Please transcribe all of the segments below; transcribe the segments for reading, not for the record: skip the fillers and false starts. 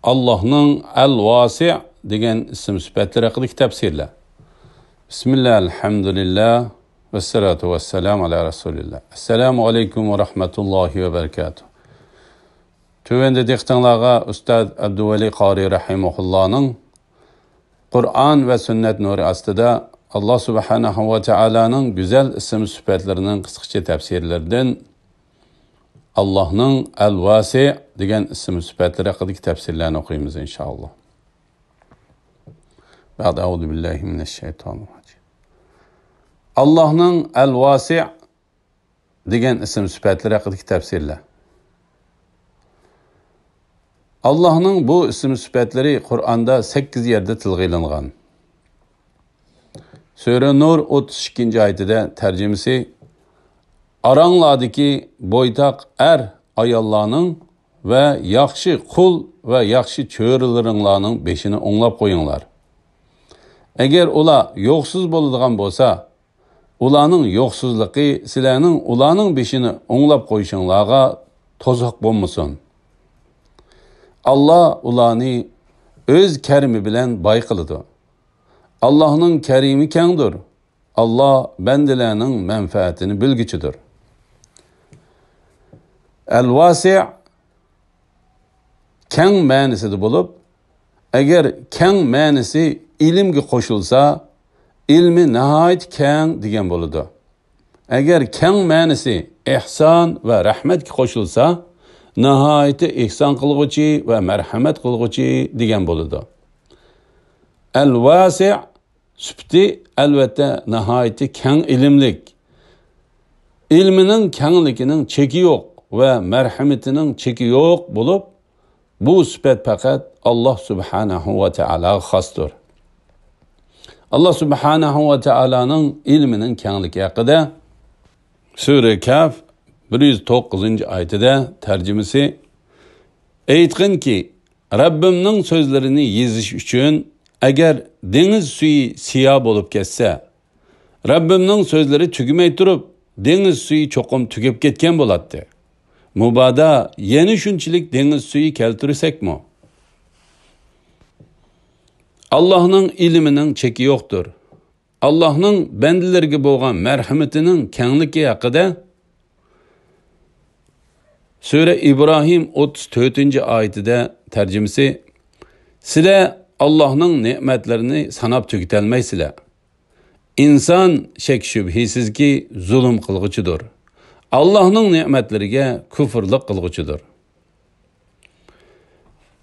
Allah'ın El-Vasi' degan ism sifatlari haqida tafsirlar. Bismillah, elhamdülillah ve salatu ve selamu ala Resulillah. Assalamu alaikum ve rahmetullahi ve berekatuhu. Tövende dehtanlarga Ustad Abduvali Qari rahimahullah'ın Kur'an ve sünnet nuru astida Allah subhanahu ve ta'ala'nın güzel isim sifatlarının kısaca tefsirlerinden Allah'ın El-Vasi' degan ism sifatları haqidagi tafsirlarni o'qiymiz inshaalloh. Ba'd a'udhu billahi mineşşeytanirracim. Allah'ın El-Vasi' degan ism sifatları haqidagi tafsirlar. Allah'ın bu isim sifatları Kur'an'da 8 yerde tilga ilingan. Sure Nur 32. ayetida tercümesi Aranglardaki boytaq ayollarning ve yaxshi qul ve yaxshi cho'rilaringlarning beşini o'nglab qo'yinglar. Agar ular yo'qsiz bo'ladigan bo'lsa, ularning yo'qsizligi sizlarning ularning beşini o'nglab qo'yishinglarga to'siq bo'lmasin. Allah ularni o'z karimi bilan boy qiladi. Allah'ның karimi kengdir. Allah bandalarning manfaatini bilguchidir. El-Vasi' keng ma'nosida bo'lib, agar keng ma'nosi ilmga qo'shilsa, ilmi nihoyat keng degan bo'ladi. Agar keng ma'nosi ihson va rahmatga qo'shilsa, nihoyat ihson qilguvchi va marhamat qilguvchi degan bo'ladi. El-Vasi' sifati albatta nihoyat keng ilmlik. Ilmining kengligining cheki yo'q ve merhametinin çeki yok bulup, bu sifat fakat Allah subhanahu ve teala xasdır. Allah subhanahu ve teala'nın ilminin kengliki hakkında Sure Kaf 109. ayetide tercümesi Eytkin ki Rabbimnin sözlerini yeziş üçün eğer deniz suyu siyah bolup kesse, Rabbimnin sözleri tügümey durup deniz suyu çokum tügüp ketken bolattı. Mubada yeni şunçilik deniz suyu keltirirsek mi? Allah'ın ilminin çeki yoktur. Allah'ın bendilerge boğan merhametinin kengliki hakkında Sure İbrahim 34. ayetide tercümesi Sile Allah'ın nimetlerini sanap tükütelmeysile. İnsan şek şübhisiz ki zulüm kılgıçıdır. Allah'ın nimetlerine küfürlük kılgıçıdır.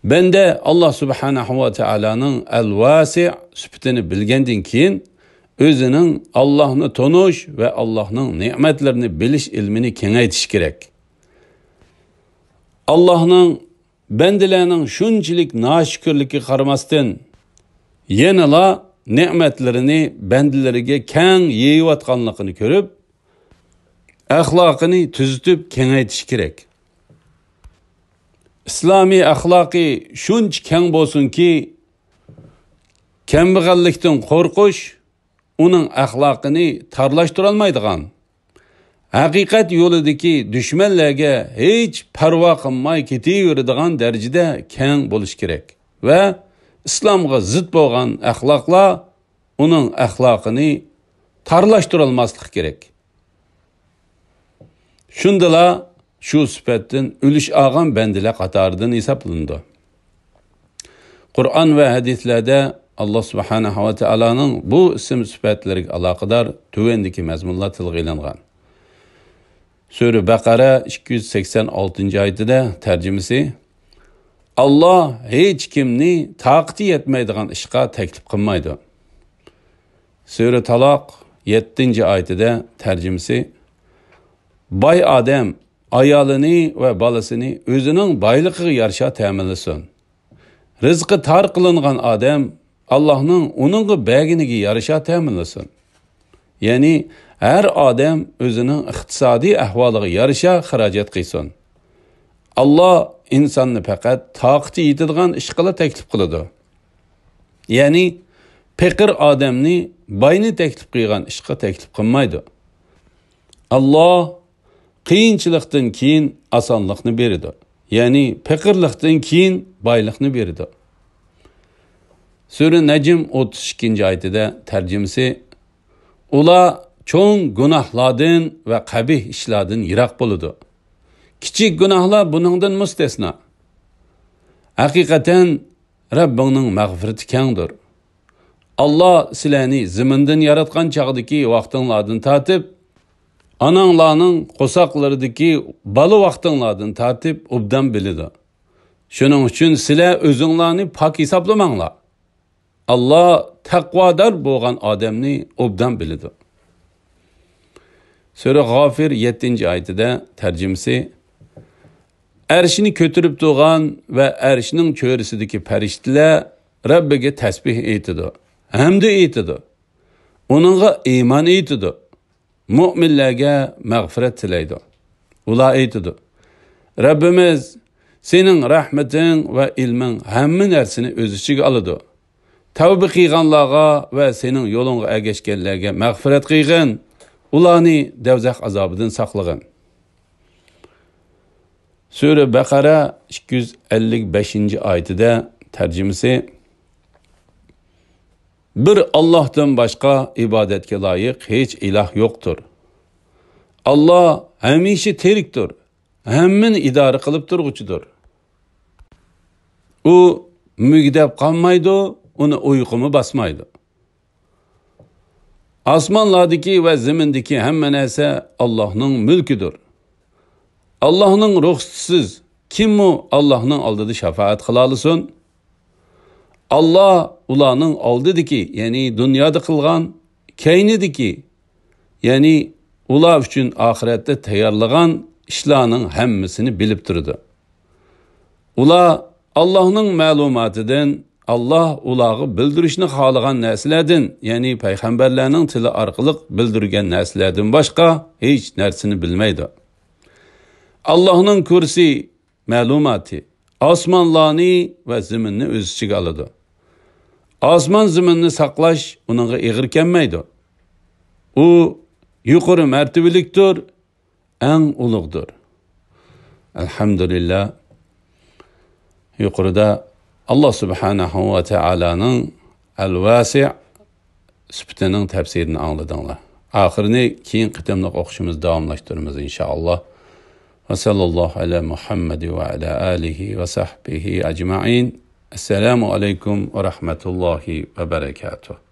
Ben de Allah subhanahu ve teala'nın El-Vasi' sıfatını bilgendin keyin özünün Allah'ını tonuş ve Allah'ın nimetlerini biliş ilmini kengaytiş gerek. Allah'ın bendilerinin şunçilik naşükürlüki karmastin yenila nimetlerini bendilerine keng yeyivatkanlıkını görüp ahlakını tüzütüp kengaytiş gerek. İslami ahlaki şunç keng bolsun ki kembigallikten korkuş onun ahlakını tarlaştıralmaydigan. Hakikat yoludaki düşmanlarga hiç parva qilmay ketaveradigan derecede keng bolish gerek. Ve İslamga zıt bolgan ahlaklar onun ahlakını tarlaştıralmaslık gerek. Şundala şu sifatın ülüş ağam bendiler qatarından hesaplandı. Kur'an ve hadislerde Allah subhanahu ve teala'nın bu isim sifatlariga alaqadar tövendeki mezmunlar tilga ilingan. Sure Bakara 286. ayetide tercümesi Allah hiç kimni taqati yetmeydigan işqa teklif qilmaydi. Sure Talaq 7. ayetide tercümesi Bay Adem ayalını ve balasını özünün baylıqıga yarışa təminləsin. Rizqi tar qılınğan Adem Allah'ın onunğa bəginiga yarışa təminləsin. Yani her Adem özünün iqtisadi ahvalıga yarışa xarajat qilsin. Allah insanni faqat taqati yetadigan ish qila teklif qiladi. Yani pekir Ademni bayni teklif qilgan ishqa teklif qilmaydi. Allah qiyinchilikdan keyin osonlikni beradi. ya'ni faqirlikdan keyin boylikni berdi. Sura Najm 32-oyatida tarjimasi ular cho'ng gunohlardan va qabih ishlardan yiroq bo'ladi. Kichik gunohlar buningdan mustasno. Haqiqatan Rabbingning mag'firati kengdir. Allah sizlarni zimindan yaratgan chog'dagi vaqtinglardan tortib, ananglarning qo'soqlaridagi bola vaqtinglardan tortib obdan biladi. Shuning uchun sizlar o'zinglarni pok hisoblamanglar. Allah taqvodor bo'lgan odamni obdan biladi. Sura G'ofir 7-oyatida tarjimasi Arshini ko'tarib turgan va arshining cho'risidagi farishtalar Rabbiga tasbih aytadi. Hamda aytadi. Uningga iymon aytadi. Mu'minlarga mag'firat tilaydi. Ular aytadi. Rabbimiz sening rahmating va ilming hamma narsani o'z ichiga oladi. Tavba qilganlarga va sening yo'lingga ergashganlarga mag'firat qilgin. Ularni davzax azobidan saqlagin. Sura Baqara 255-oyatida tarjimasi bir Allohdan boshqa ibodatga loyiq hech iloh yo'qdir. Allah hamisha tirikdir. Hammani idora qilib turguchidir. U mugdab qolmaydi, uni uyqumi basmaydi. Osmonlardagi va zimindagi hamma narsa Allohning mulkidir. Allah'ның ruhsatisiz kim mu Allah'ның oldida shafaat qila olsin? Allah ularning oldidagi, ya'ni dunyoda qilgan, keynidagi, ya'ni ular uchun oxiratda tayyorlagan ishlarning hammasini bilib turdi. Ular Allah'ның ma'lumotidan, Allah ularga bildirishni xohlagan narsalardan, ya'ni payg'ambarlarning tili orqali bildirgan narsalardan boshqa hech narsani bilmaydi. Allah'ның kursi ma'lumoti osmonlarni va zaminni o'z ichiga oladi. Osmon zaminni saqlash uningga ig'ir kelmaydi. U yuqori martabalikdir, eng ulug'dir. Alhamdulillah. Yuqorida Allah subhanahu va taolaning al-vasi' sifatining tafsirini angladinglar. Oxirini keyin qitimliq o'qishimiz davomlashtiramiz inshaalloh. وصلى الله على محمد وعلى آله وصحبه أجمعين. السلام عليكم ورحمة الله وبركاته.